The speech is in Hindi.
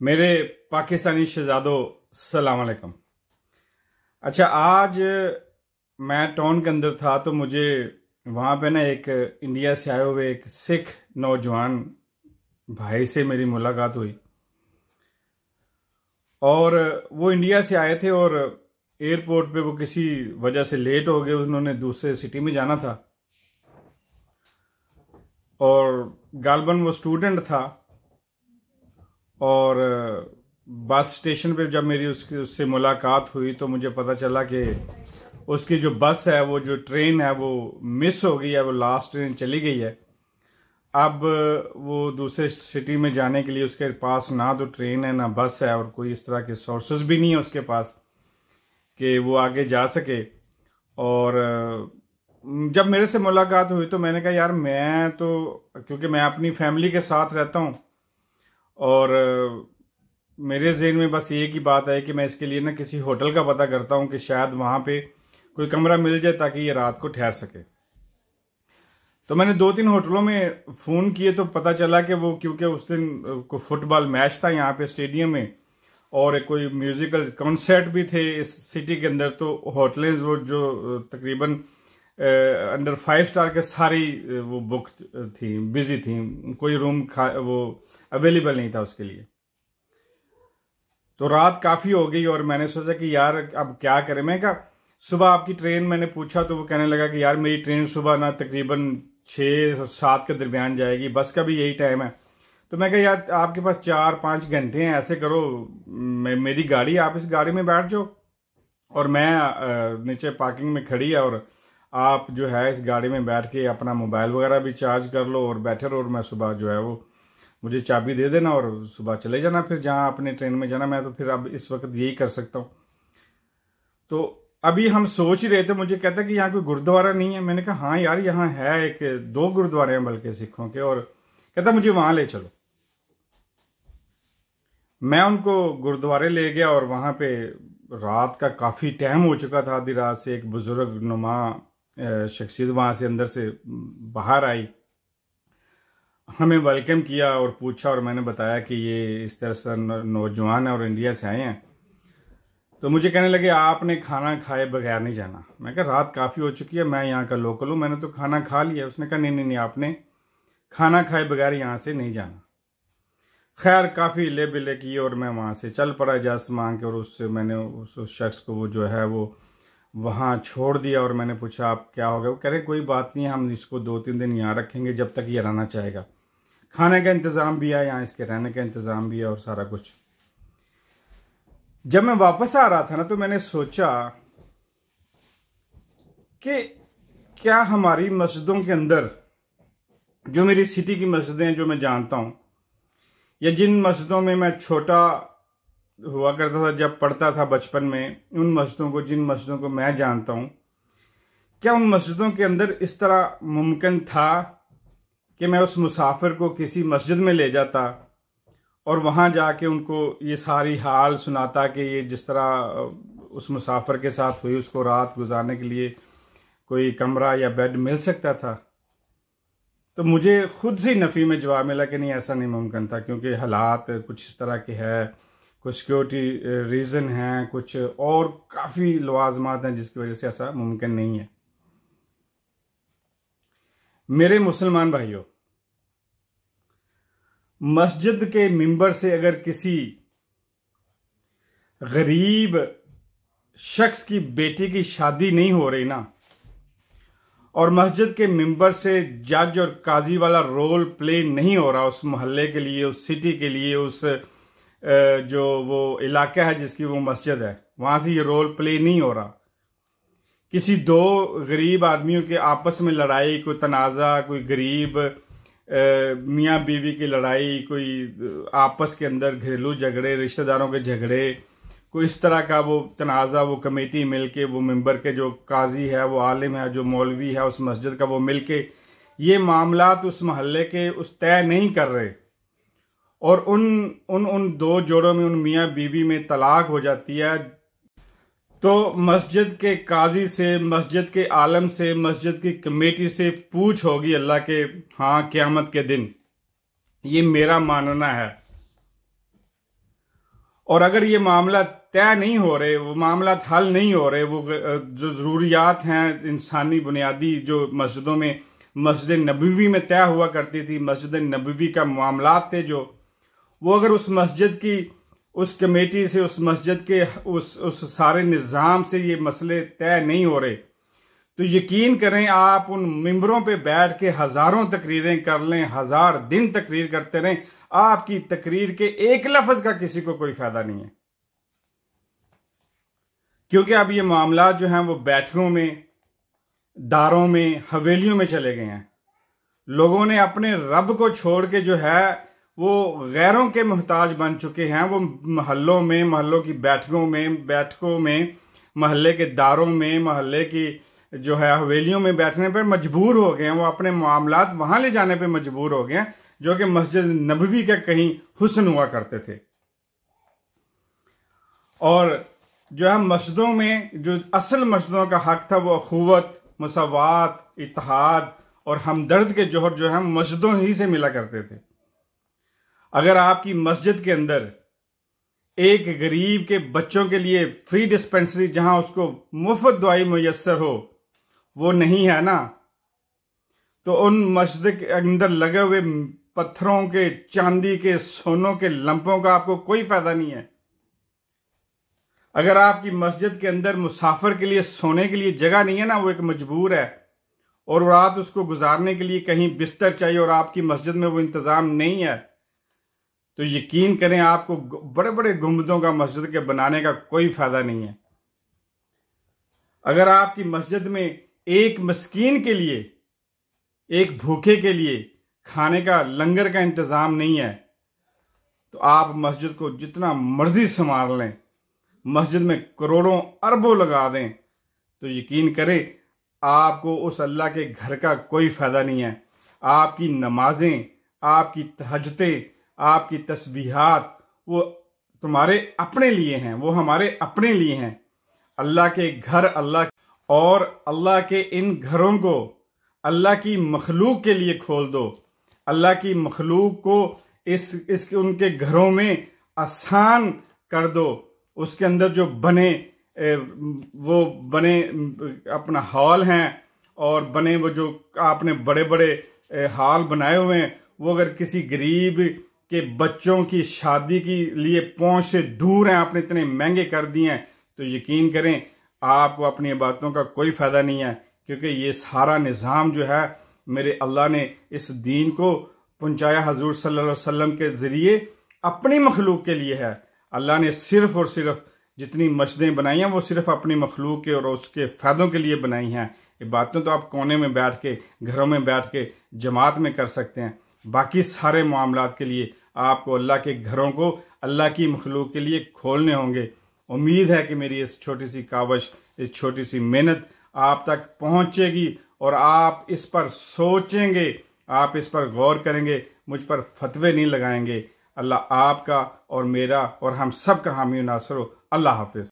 मेरे पाकिस्तानी शहजादों, सलाम अलैकुम। अच्छा, आज मैं टाउन के अंदर था तो मुझे वहाँ पे ना एक इंडिया से आए हुए एक सिख नौजवान भाई से मेरी मुलाकात हुई। और वो इंडिया से आए थे और एयरपोर्ट पे वो किसी वजह से लेट हो गए, उन्होंने दूसरे सिटी में जाना था। और गालबन वो स्टूडेंट था। और बस स्टेशन पे जब मेरी उससे मुलाकात हुई तो मुझे पता चला कि उसकी जो बस है, वो जो ट्रेन है, वो मिस हो गई है, वो लास्ट ट्रेन चली गई है। अब वो दूसरे सिटी में जाने के लिए उसके पास ना तो ट्रेन है ना बस है, और कोई इस तरह के सोर्सेज भी नहीं है उसके पास कि वो आगे जा सके। और जब मेरे से मुलाकात हुई तो मैंने कहा यार, मैं तो क्योंकि मैं अपनी फैमिली के साथ रहता हूँ और मेरे ज़हन में बस एक ही बात है कि मैं इसके लिए ना किसी होटल का पता करता हूँ कि शायद वहाँ पे कोई कमरा मिल जाए ताकि ये रात को ठहर सके। तो मैंने 2-3 होटलों में फ़ोन किए तो पता चला कि वो, क्योंकि उस दिन को फुटबॉल मैच था यहाँ पे स्टेडियम में और कोई म्यूजिकल कॉन्सर्ट भी थे इस सिटी के अंदर, तो होटलें वो जो तकरीबन अंडर 5 स्टार के सारी वो बुक थी, बिजी थी, कोई रूम वो अवेलेबल नहीं था उसके लिए। तो रात काफ़ी हो गई और मैंने सोचा कि यार अब क्या करें। मैं कहा सुबह आपकी ट्रेन, मैंने पूछा तो वो कहने लगा कि यार मेरी ट्रेन सुबह ना तकरीबन 6 और 7 के दरमियान जाएगी, बस का भी यही टाइम है। तो मैं कहा यार आपके पास 4-5 घंटे हैं, ऐसे करो मेरी गाड़ी, आप इस गाड़ी में बैठ जाओ और मैं नीचे पार्किंग में खड़ी है, और आप जो है इस गाड़ी में बैठ के अपना मोबाइल वगैरह भी चार्ज कर लो और बैठे रहो, और मैं सुबह जो है वो मुझे चाबी दे देना और सुबह चले जाना फिर जहाँ अपने ट्रेन में जाना। मैं तो फिर अब इस वक्त यही कर सकता हूँ। तो अभी हम सोच ही रहे थे, मुझे कहता कि यहाँ कोई गुरुद्वारा नहीं है। मैंने कहा हाँ यार, यहाँ है, एक 2 गुरुद्वारे हैं बल्कि सिखों के। और कहता मुझे वहां ले चलो। मैं उनको गुरुद्वारे ले गया और वहां पे रात का काफ़ी टाइम हो चुका था, आधी रात से एक बुजुर्ग नुमा शख्सियत वहां से अंदर से बाहर आई, हमें वेलकम किया और पूछा, और मैंने बताया कि ये इस तरह से नौजवान है और इंडिया से आए हैं। तो मुझे कहने लगे आपने खाना खाए बगैर नहीं जाना। मैं कहा रात काफ़ी हो चुकी है, मैं यहाँ का लोकल हूँ, मैंने तो खाना खा लिया। उसने कहा नहीं नहीं नहीं, आपने खाना खाए बगैर यहाँ से नहीं जाना। खैर काफ़ी ले बिले किए और मैं वहाँ से चल पड़ा इजाज़त मांग के, और उससे मैंने उस शख्स को वो जो है वो वहाँ छोड़ दिया। और मैंने पूछा आप क्या हो गया? वो कह रहे कोई बात नहीं, हम इसको 2-3 दिन यहाँ रखेंगे जब तक ये रहना चाहेगा। खाने का इंतज़ाम भी है यहाँ, इसके रहने का इंतज़ाम भी है और सारा कुछ। जब मैं वापस आ रहा था ना तो मैंने सोचा कि क्या हमारी मस्जिदों के अंदर, जो मेरी सिटी की मस्जिदें हैं जो मैं जानता हूँ, या जिन मस्जिदों में मैं छोटा हुआ करता था जब पढ़ता था बचपन में, उन मस्जिदों को, जिन मस्जिदों को मैं जानता हूँ, क्या उन मस्जिदों के अंदर इस तरह मुमकिन था कि मैं उस मुसाफिर को किसी मस्जिद में ले जाता और वहाँ जाके उनको ये सारी हाल सुनाता कि ये जिस तरह उस मुसाफिर के साथ हुई, उसको रात गुजारने के लिए कोई कमरा या बेड मिल सकता था? तो मुझे खुद से नफ़ी में जवाब मिला कि नहीं, ऐसा नहीं मुमकिन था, क्योंकि हालात कुछ इस तरह के है, कुछ सिक्योरिटी रीज़न हैं, कुछ और काफ़ी लवाजमात हैं जिसकी वजह से ऐसा मुमकिन नहीं है। मेरे मुसलमान भाइयों, मस्जिद के मिंबर से अगर किसी गरीब शख्स की बेटी की शादी नहीं हो रही ना, और मस्जिद के मिंबर से जज और काजी वाला रोल प्ले नहीं हो रहा उस मोहल्ले के लिए, उस सिटी के लिए, उस जो वो इलाका है जिसकी वो मस्जिद है, वहां से ये रोल प्ले नहीं हो रहा। किसी 2 गरीब आदमियों के आपस में लड़ाई, कोई तनाज़ा, कोई गरीब मियाँ बीवी की लड़ाई, कोई आपस के अंदर घरेलू झगड़े, रिश्तेदारों के झगड़े, कोई इस तरह का वो तनाज़ा, वो कमेटी मिलके, वो मेंबर के जो काजी है, वो आलिम है, जो मौलवी है उस मस्जिद का, वो मिलके ये मामलात उस मोहल्ले के उस तय नहीं कर रहे, और उन 2 जोड़ों में, उन मियाँ बीवी में तलाक हो जाती है, तो मस्जिद के काजी से, मस्जिद के आलम से, मस्जिद की कमेटी से पूछ होगी अल्लाह के, हाँ, क़यामत के दिन। ये मेरा मानना है। और अगर ये मामला तय नहीं हो रहे, वो मामला हल नहीं हो रहे, वो जो ज़रूरियात हैं इंसानी बुनियादी जो मस्जिदों में, मस्जिद नबवी में तय हुआ करती थी, मस्जिद नबवी का मामलात थे जो, वो अगर उस मस्जिद की उस कमेटी से, उस मस्जिद के उस सारे निज़ाम से ये मसले तय नहीं हो रहे, तो यकीन करें आप उन मिंबरों पे बैठ के हजारों तकरीरें कर लें, 1000 दिन तकरीर करते रहें, आपकी तकरीर के एक लफ्ज का किसी को कोई फायदा नहीं है। क्योंकि अब ये मामला जो हैं वो बैठकों में, दारों में, हवेलियों में चले गए हैं। लोगों ने अपने रब को छोड़ के जो है वो गैरों के मोहताज बन चुके हैं। वो महल्लों में, महल्लों की बैठकों में, महल्ले के दारों में, महल्ले की जो है हवेलियों में बैठने पर मजबूर हो गए हैं। वो अपने मामलात वहां ले जाने पे मजबूर हो गए हैं, जो कि मस्जिद नबवी का कहीं हुस्न हुआ करते थे। और जो है मस्जिदों में जो असल मस्जिदों का हक था वो अखुवत, मुसावात, इत्तेहाद और हमदर्द के जोहर जो है मस्जिदों ही से मिला करते थे। अगर आपकी मस्जिद के अंदर एक गरीब के बच्चों के लिए फ्री डिस्पेंसरी, जहां उसको मुफ्त दवाई मुयस्सर हो, वो नहीं है ना, तो उन मस्जिद के अंदर लगे हुए पत्थरों के, चांदी के, सोनों के लंपों का आपको कोई फायदा नहीं है। अगर आपकी मस्जिद के अंदर मुसाफिर के लिए सोने के लिए जगह नहीं है ना, वो एक मजबूर है और रात उसको गुजारने के लिए कहीं बिस्तर चाहिए और आपकी मस्जिद में वो इंतजाम नहीं है, तो यकीन करें आपको बड़े बड़े गुंबदों का मस्जिद के बनाने का कोई फायदा नहीं है। अगर आपकी मस्जिद में एक मस्कीन के लिए, एक भूखे के लिए खाने का, लंगर का इंतजाम नहीं है, तो आप मस्जिद को जितना मर्जी संभाल लें, मस्जिद में करोड़ों अरबों लगा दें, तो यकीन करें आपको उस अल्लाह के घर का कोई फायदा नहीं है। आपकी नमाजें, आपकी तहज्जुदें, आपकी तस्बीहात वो तुम्हारे अपने लिए हैं, वो हमारे अपने लिए हैं। अल्लाह के घर, अल्लाह के इन घरों को अल्लाह की मखलूक के लिए खोल दो। अल्लाह की मखलूक को इस उनके घरों में आसान कर दो। उसके अंदर जो बने वो बने अपना हॉल हैं और बने वो जो आपने बड़े बड़े हॉल बनाए हुए हैं, वो अगर किसी गरीब के बच्चों की शादी के लिए पहुंच से दूर हैं, आपने इतने महंगे कर दिए हैं, तो यकीन करें आपको अपनी बातों का कोई फायदा नहीं है। क्योंकि ये सारा निज़ाम जो है मेरे अल्लाह ने इस दीन को पहुंचाया हजूर सल्लल्लाहु अलैहि वसल्लम के जरिए अपनी मखलूक के लिए है। अल्लाह ने सिर्फ और सिर्फ जितनी मस्जिदें बनाई हैं वो सिर्फ अपनी मखलूक के और उसके फायदों के लिए बनाई हैं। ये बातें तो आप कोने में बैठ के, घरों में बैठ के जमात में कर सकते हैं। बाकी सारे मामलात के लिए आपको अल्लाह के घरों को अल्लाह की मखलूक के लिए खोलने होंगे। उम्मीद है कि मेरी इस छोटी सी कावश, इस छोटी सी मेहनत आप तक पहुंचेगी और आप इस पर सोचेंगे, आप इस पर गौर करेंगे, मुझ पर फतवे नहीं लगाएंगे। अल्लाह आपका और मेरा और हम सब का हामी नासर हो। अल्लाह हाफिज।